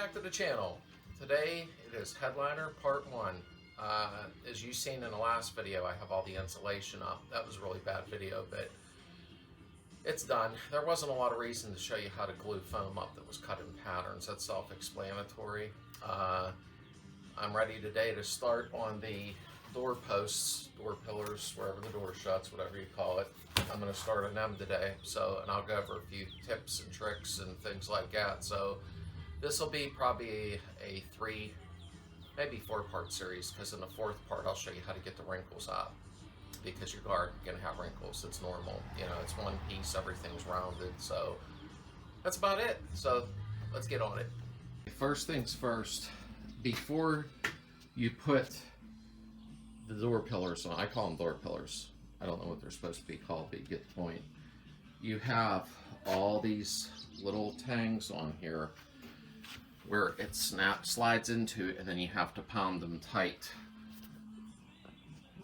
back to the channel. Today it is Headliner Part 1. As you've seen in the last video, I have all the insulation up. That was a really bad video, but it's done. There wasn't a lot of reason to show you how to glue foam up that was cut in patterns. That's self-explanatory. I'm ready today to start on the door posts, door pillars, wherever the door shuts, whatever you call it. I'm going to start on them today. And I'll go over a few tips and tricks and things like that. So this will be probably a 3, maybe 4-part series, because in the 4th part I'll show you how to get the wrinkles out, because your guard is going to have wrinkles. It's normal, you know, it's one piece, everything's rounded. So that's about it. So let's get on it. First things first, before you put the door pillars on, I call them door pillars, I don't know what they're supposed to be called, but you get the point. You have all these little tangs on here where it slides into, and then you have to pound them tight.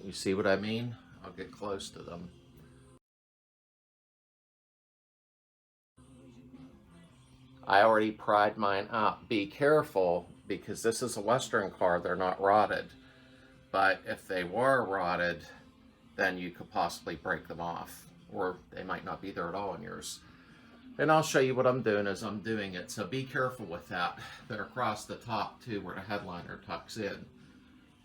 You see what I mean? I'll get close to them. I already pried mine up. Be careful, because this is a Western car, they're not rotted. But if they were rotted, then you could possibly break them off, or they might not be there at all in yours. And I'll show you what I'm doing as I'm doing it, so be careful with that. They're across the top too, where the headliner tucks in.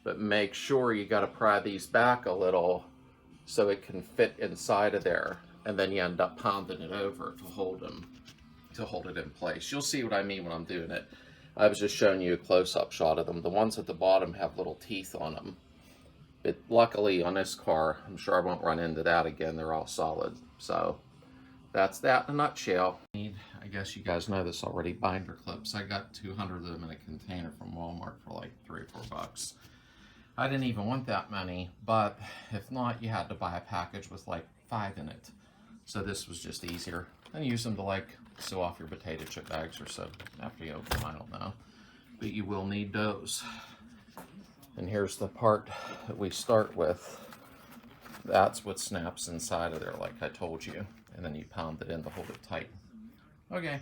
But make sure you got to pry these back a little so it can fit inside of there, and then you end up pounding it over to hold it in place. You'll see what I mean when I'm doing it. I was just showing you a close-up shot of them. The ones at the bottom have little teeth on them. But luckily on this car, I'm sure I won't run into that again. They're all solid. So that's that in a nutshell. I guess you guys know this already, binder clips. I got 200 of them in a container from Walmart for like $3 or $4. I didn't even want that many, but if not, you had to buy a package with like 5 in it. So this was just easier. And use them to like sew off your potato chip bags or so after you open them, I don't know. But you will need those. And here's the part that we start with. That's what snaps inside of there, like I told you. And then you pound it in to hold it tight. Okay.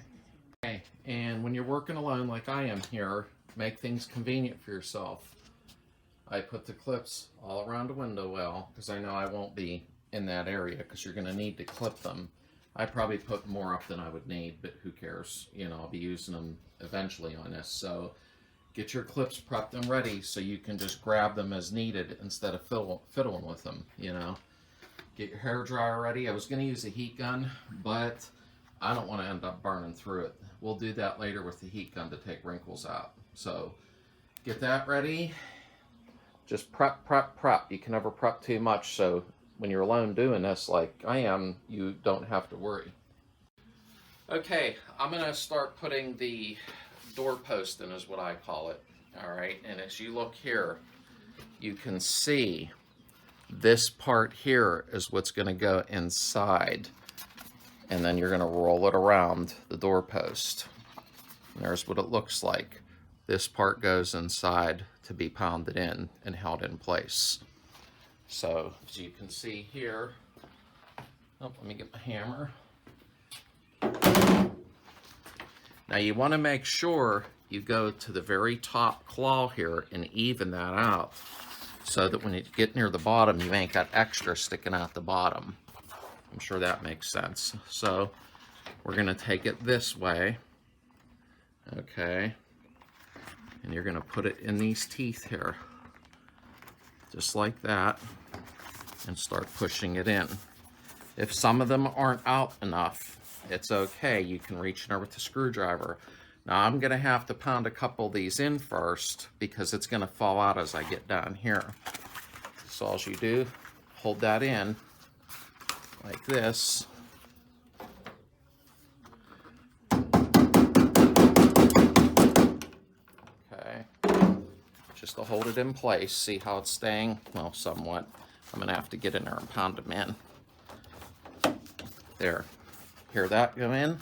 And when you're working alone like I am here, make things convenient for yourself. I put the clips all around the window well, because I know I won't be in that area, because you're going to need to clip them. I probably put more up than I would need, but who cares? You know, I'll be using them eventually on this. So get your clips prepped and ready so you can just grab them as needed instead of fiddling with them, you know. Get your hair dryer ready. I was going to use a heat gun, but I don't want to end up burning through it. We'll do that later with the heat gun to take wrinkles out. So get that ready. Just prep. You can never prep too much, so when you're alone doing this like I am, you don't have to worry. Okay, I'm going to start putting the doorpost in, is what I call it. Alright, and as you look here, you can see this part here is what's going to go inside, and then you're going to roll it around the doorpost. And there's what it looks like. This part goes inside to be pounded in and held in place. So as you can see here, let me get my hammer. Now you want to make sure you go to the very top claw here and even that out, so that when you get near the bottom, you ain't got extra sticking out the bottom. I'm sure that makes sense. So we're going to take it this way. Okay. And you're going to put it in these teeth here. Just like that. And start pushing it in. If some of them aren't out enough, it's okay. You can reach in there with the screwdriver. Now I'm going to have to pound a couple of these in first, because it's going to fall out as I get down here. So all you do, hold that in like this. Okay. Just to hold it in place. See how it's staying? Well, somewhat. I'm going to have to get in there and pound them in. There. Hear that go in?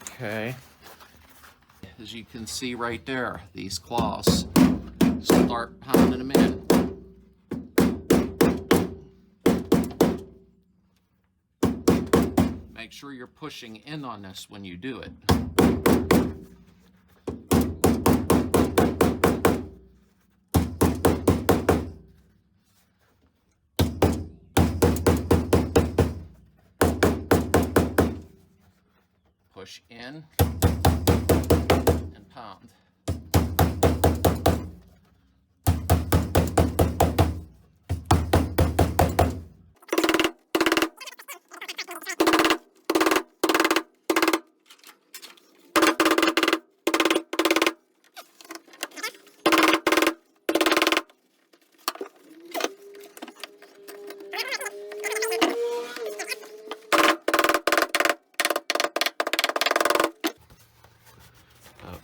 Okay. As you can see right there, these claws, start pounding them in. make sure you're pushing in on this when you do it. Push in and pound.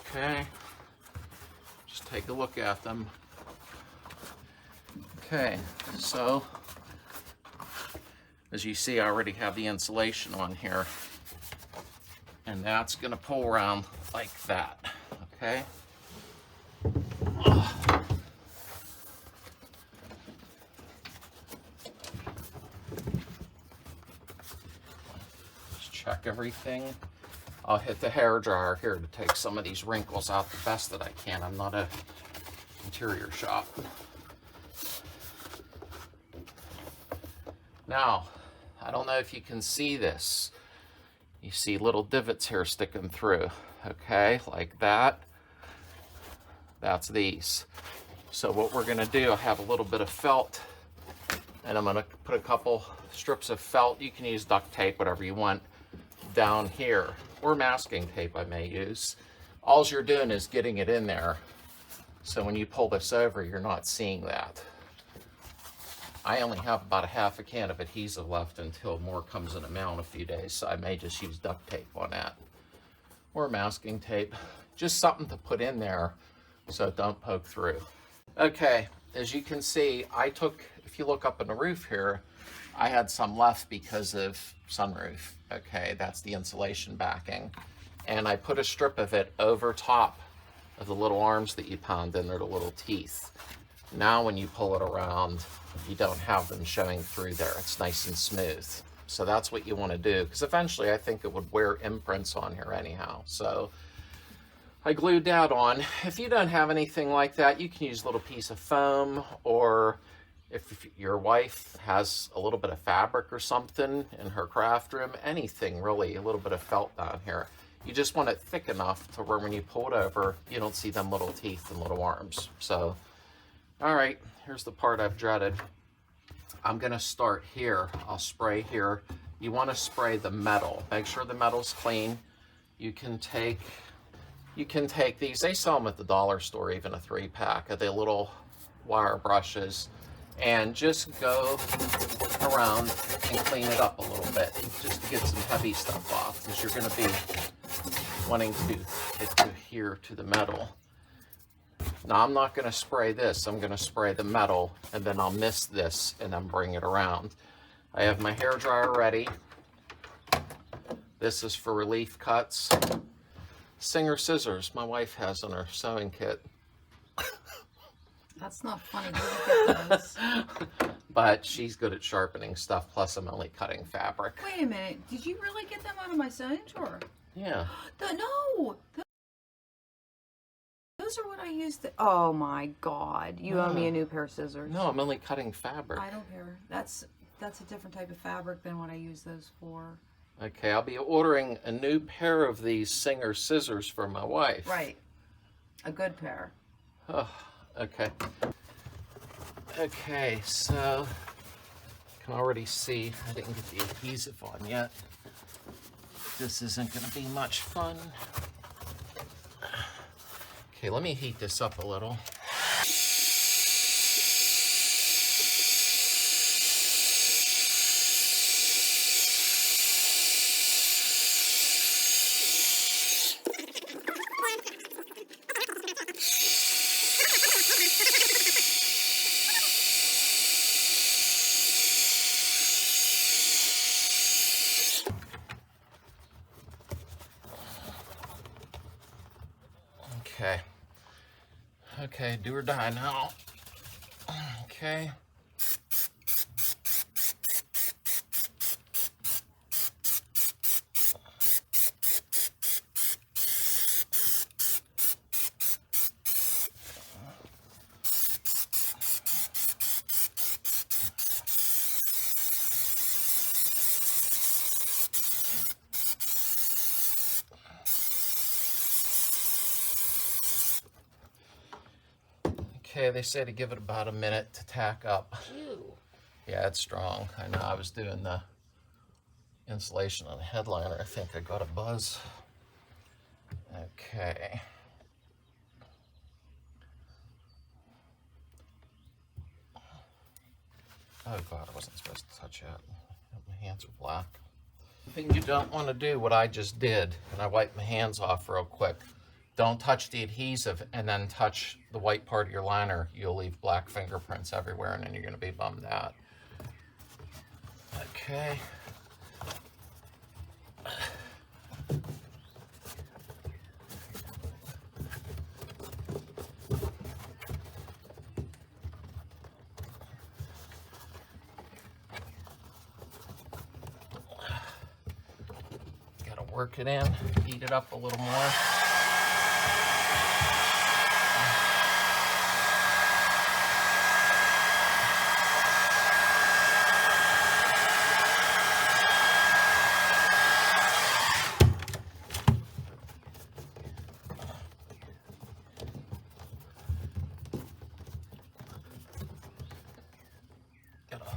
Okay, just take a look at them. Okay, so as you see, I already have the insulation on here, and that's going to pull around like that. Okay. Just check everything. I'll hit the hair dryer here to take some of these wrinkles out the best that I can. I'm not a interior shop. Now, I don't know if you can see this. You see little divots here sticking through, okay, like that. That's these. So what we're gonna do, I have a little bit of felt, and I'm gonna put a couple strips of felt. You can use duct tape, whatever you want, down here, or masking tape I may use. All you're doing is getting it in there, so when you pull this over, you're not seeing that. I only have about a half a can of adhesive left until more comes in a mail in a few days, so I may just use duct tape on that, or masking tape, just something to put in there so it don't poke through. Okay, as you can see, I took, if you look up in the roof here, I had some left because of sunroof. Okay, that's the insulation backing. And I put a strip of it over top of the little arms that you pound in, or the little teeth. Now when you pull it around, you don't have them showing through there. It's nice and smooth. So that's what you want to do, because eventually I think it would wear imprints on here anyhow. So I glued that on. If you don't have anything like that, you can use a little piece of foam, or if your wife has a little bit of fabric or something in her craft room, anything really, a little bit of felt down here. You just want it thick enough to where when you pull it over, you don't see them little teeth and little arms. So, all right, here's the part I've dreaded. I'm gonna start here. I'll spray here. You wanna spray the metal. Make sure the metal's clean. You can take these, they sell them at the dollar store, even a 3-pack of the little wire brushes, and just go around and clean it up a little bit, just to get some heavy stuff off, because you're going to be wanting to adhere to the metal. Now I'm not going to spray this, I'm going to spray the metal, and then I'll mist this and then bring it around. I have my hair dryer ready. This is for relief cuts. Singer scissors my wife has in her sewing kit. That's not funny. Where did you get those? But she's good at sharpening stuff, plus I'm only cutting fabric. Wait a minute. Did you really get them out of my sewing drawer? Yeah. No. Those are what I used to... Oh my God. You owe me a new pair of scissors. No, I'm only cutting fabric. I don't care. That's a different type of fabric than what I use those for. Okay, I'll be ordering a new pair of these Singer scissors for my wife. Right. A good pair. Oh, okay. Okay, so you can already see I didn't get the adhesive on yet. This isn't going to be much fun. Okay, let me heat this up a little. Okay. Okay, do or die now. Okay. Okay, they say to give it about a minute to tack up. Ew. Yeah, it's strong. I know. I was doing the insulation on the headliner. I think I got a buzz. Okay. Oh God, I wasn't supposed to touch that. My hands are black. The thing you don't want to do, what I just did, and I wiped my hands off real quick. Don't touch the adhesive and then touch the white part of your liner. You'll leave black fingerprints everywhere, and then you're going to be bummed out. Okay. Gotta work it in, heat it up a little more.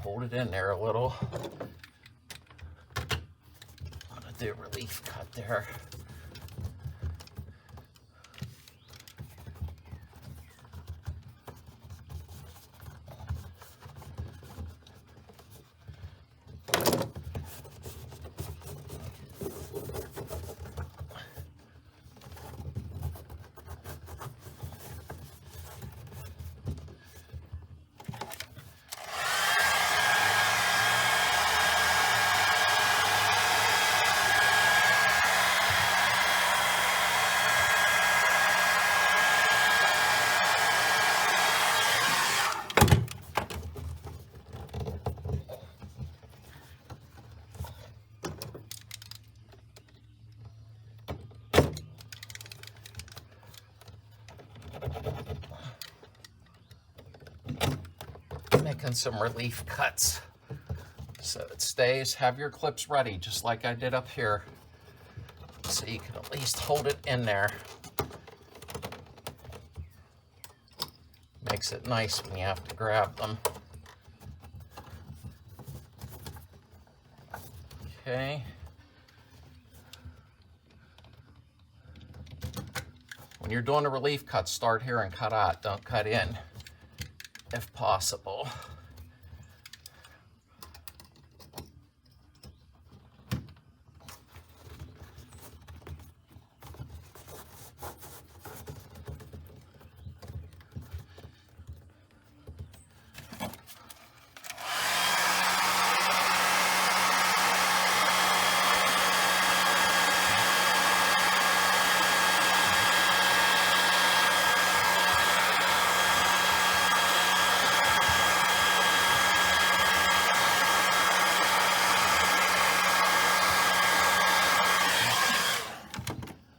Hold it in there a little. I'm gonna do a relief cut there. Making some relief cuts so it stays. Have your clips ready, just like I did up here, so you can at least hold it in there. Makes it nice when you have to grab them. Okay. When you're doing a relief cut, start here and cut out. Don't cut in, if possible.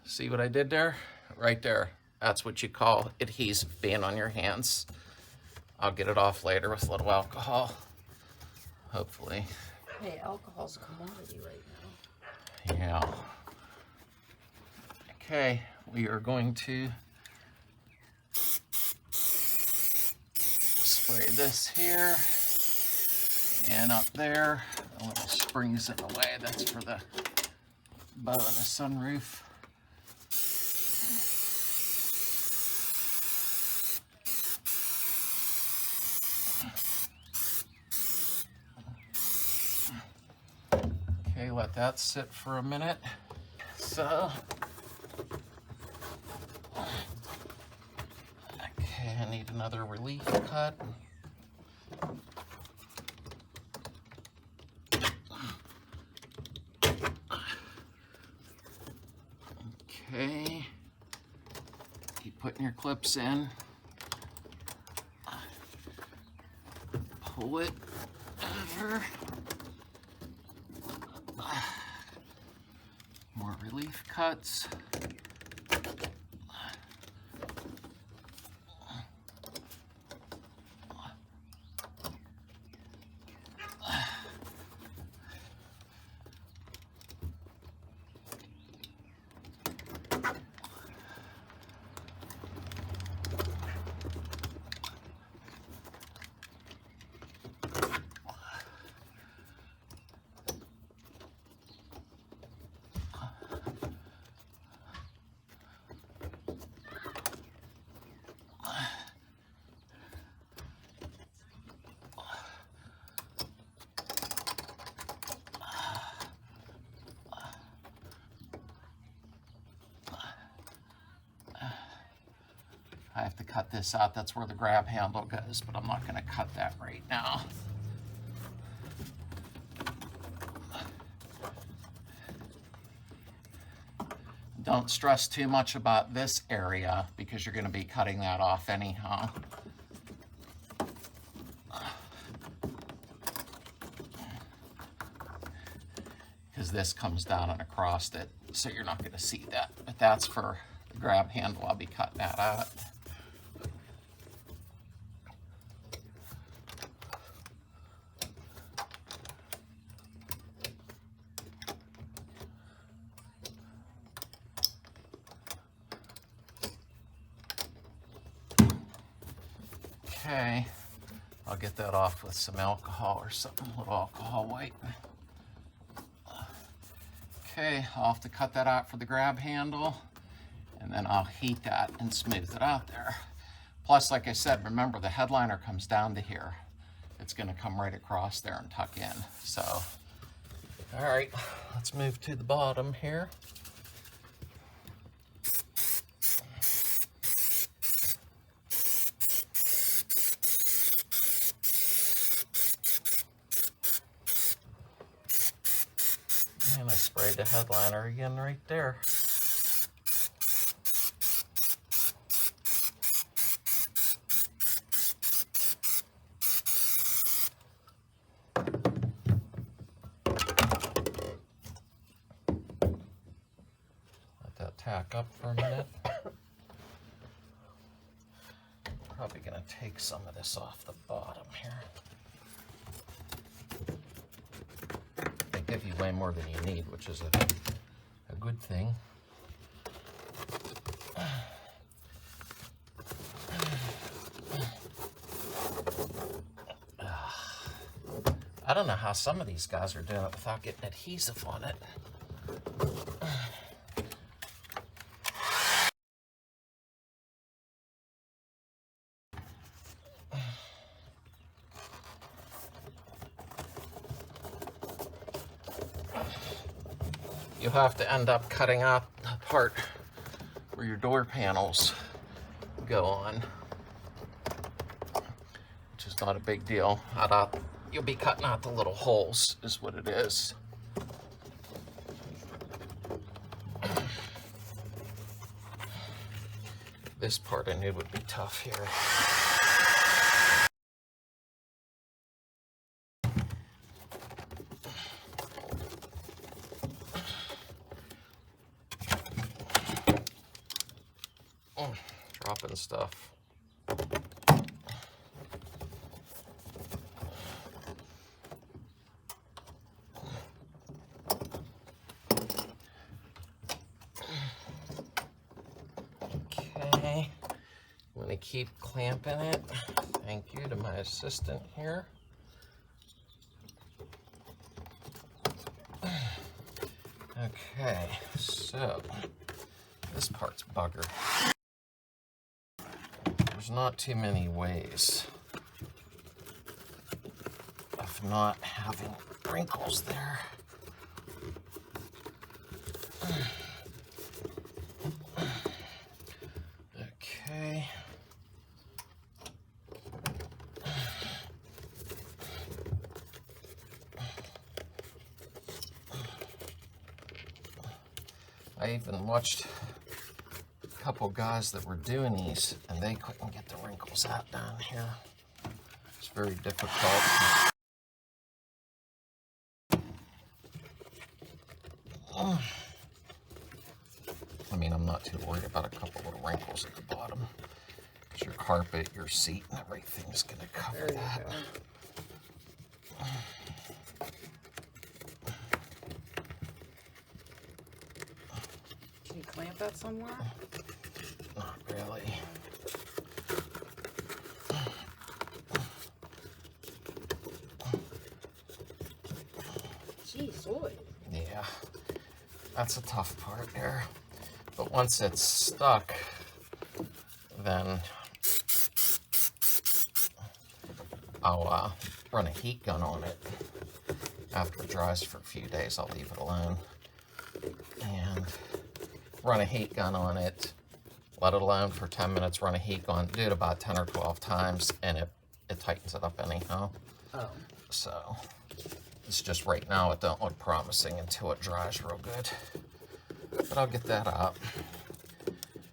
See what I did there? Right there. That's what you call adhesive being on your hands. I'll get it off later with a little alcohol, hopefully. Hey, alcohol's a commodity right now. Yeah. Okay, we are going to spray this here and up there. A little spring's in the way. That's for the bow of the sunroof. Okay, let that sit for a minute. So, okay, I need another relief cut. Okay, keep putting your clips in. Pull it over. More relief cuts. I have to cut this out. That's where the grab handle goes, but I'm not going to cut that right now. Don't stress too much about this area because you're going to be cutting that off anyhow. Because this comes down and across it, so you're not going to see that. But that's for the grab handle. I'll be cutting that out. Okay, I'll get that off with some alcohol or something, a little alcohol wipe. Okay, I'll have to cut that out for the grab handle, and then I'll heat that and smooth it out there. Plus, like I said, remember the headliner comes down to here. It's gonna come right across there and tuck in, so. All right, let's move to the bottom here. And I sprayed the headliner again right there. Let that tack up for a minute. Probably gonna take some of this off the bottom here. They give you way more than you need, which is a good thing. I don't know how some of these guys are doing it without getting adhesive on it. You have to end up cutting out the part where your door panels go on, which is not a big deal. You'll be cutting out the little holes is what it is. This part I knew would be tough here. Dropping stuff. Okay, I'm gonna keep clamping it. Thank you to my assistant here. Okay, so this part's buggered. There's not too many ways of not having wrinkles there. Okay. I even watched a couple guys that were doing these and they couldn't get the wrinkles out down here. It's very difficult. I mean, I'm not too worried about a couple little wrinkles at the bottom because your carpet, your seat, and everything's gonna cover that. Can you clamp that somewhere? Not really. Jeez, boy. Yeah, that's a tough part there. But once it's stuck, then I'll run a heat gun on it. After it dries for a few days, I'll leave it alone. And run a heat gun on it, let it alone for 10 minutes, run a heat gun, do it about 10 or 12 times, and it tightens it up anyhow. Oh. So it's just right now it don't look promising until it dries real good. But I'll get that up.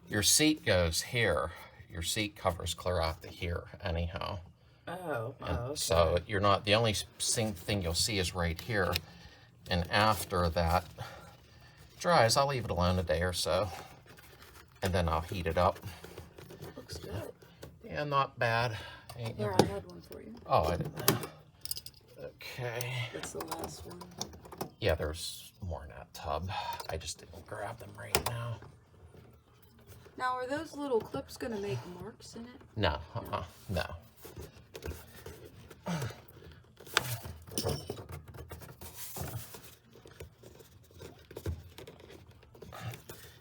Your seat goes here. Your seat covers clear out to here anyhow. Oh, okay. So you're not, the only thing you'll see is right here. And after that dries, I'll leave it alone a day or so. And then I'll heat it up. Looks good. Yeah, not bad. Here, I had one for you. Oh, I didn't know. Okay. That's the last one. Yeah, there's more in that tub. I just didn't grab them right now. Now, are those little clips going to make marks in it? No, no.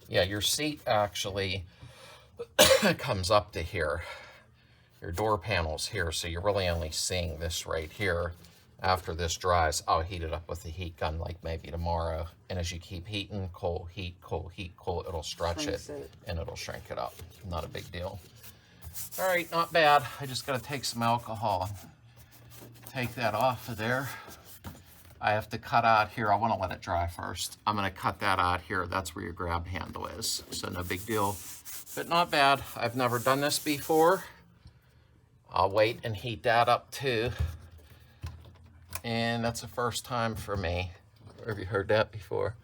Yeah, your seat actually comes up to here. Your door panel's here, so you're really only seeing this right here. After this dries, I'll heat it up with the heat gun like maybe tomorrow. And as you keep heating, cold, heat, cold, heat, cold, it'll stretch it and it'll shrink it up. Not a big deal. All right, not bad. I just gotta take some alcohol and take that off of there. I have to cut out here. I wanna let it dry first. I'm gonna cut that out here. That's where your grab handle is. So no big deal, but not bad. I've never done this before. I'll wait and heat that up too. And that's the first time for me. Have you heard that before?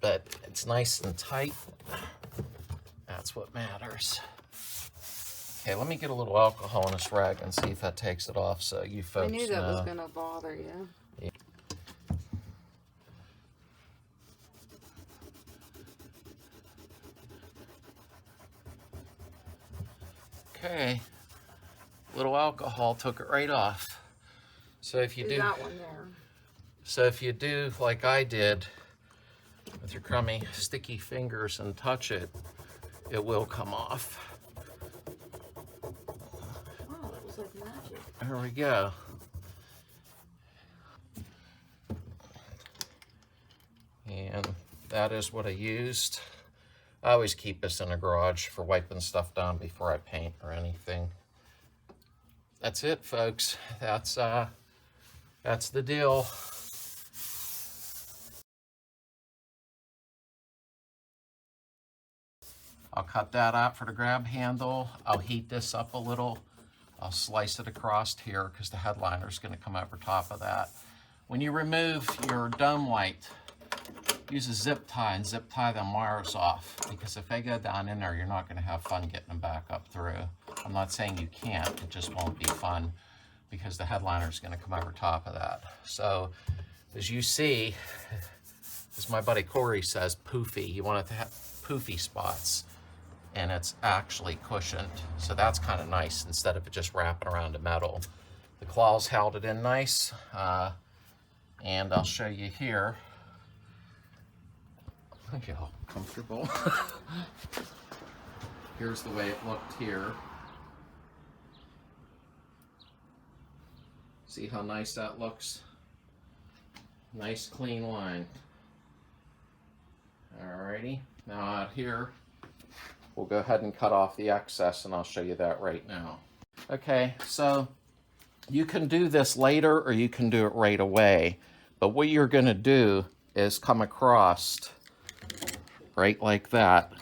But it's nice and tight. That's what matters. Okay, let me get a little alcohol in this rag and see if that takes it off so you folks know. I knew that was going to bother you. Yeah. Okay, little alcohol took it right off. So if you do, That one there. so if you do like I did with your crummy sticky fingers and touch it, it will come off. Wow, that was like magic. There we go. And that is what I used. I always keep this in the garage for wiping stuff down before I paint or anything. That's it, folks. That's the deal. I'll cut that out for the grab handle. I'll heat this up a little. I'll slice it across here because the headliner is going to come over top of that. When you remove your dome light, use a zip tie and zip tie them wires off, because if they go down in there, you're not going to have fun getting them back up through. I'm not saying you can't, it just won't be fun because the headliner is going to come over top of that. So as you see, as my buddy Corey says, poofy. You want it to have poofy spots, and it's actually cushioned. So that's kind of nice instead of it just wrapping around the metal. The claws held it in nice, and I'll show you here. I feel comfortable. Here's the way it looked here. See how nice that looks? Nice clean line. Alrighty, now out here, we'll go ahead and cut off the excess, and I'll show you that right now. Okay, so you can do this later or you can do it right away, but what you're gonna do is come across right like that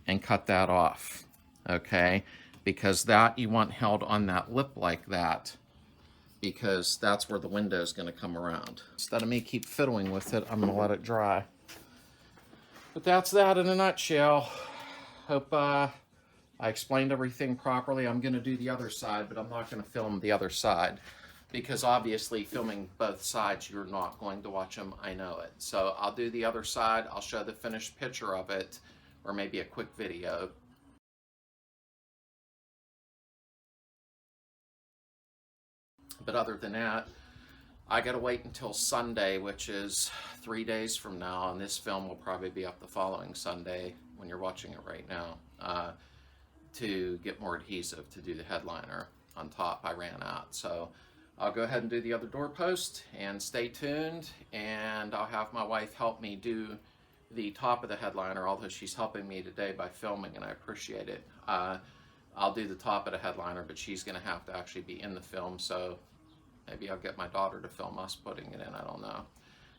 and cut that off, okay? Because that you want held on that lip like that, because that's where the window is going to come around. Instead of me keep fiddling with it, I'm going to let it dry. But that's that in a nutshell. Hope I explained everything properly. I'm going to do the other side, but I'm not going to film the other side, because obviously filming both sides, you're not going to watch them, I know it. So I'll do the other side, I'll show the finished picture of it, or maybe a quick video. But other than that, I gotta wait until Sunday, which is 3 days from now, and this film will probably be up the following Sunday when you're watching it right now, to get more adhesive to do the headliner on top. I ran out, so I'll go ahead and do the other doorpost, and stay tuned, and I'll have my wife help me do the top of the headliner, although she's helping me today by filming, and I appreciate it. I'll do the top of the headliner, but she's going to have to actually be in the film, so maybe I'll get my daughter to film us putting it in. I don't know.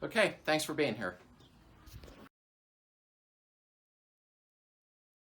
Okay, thanks for being here.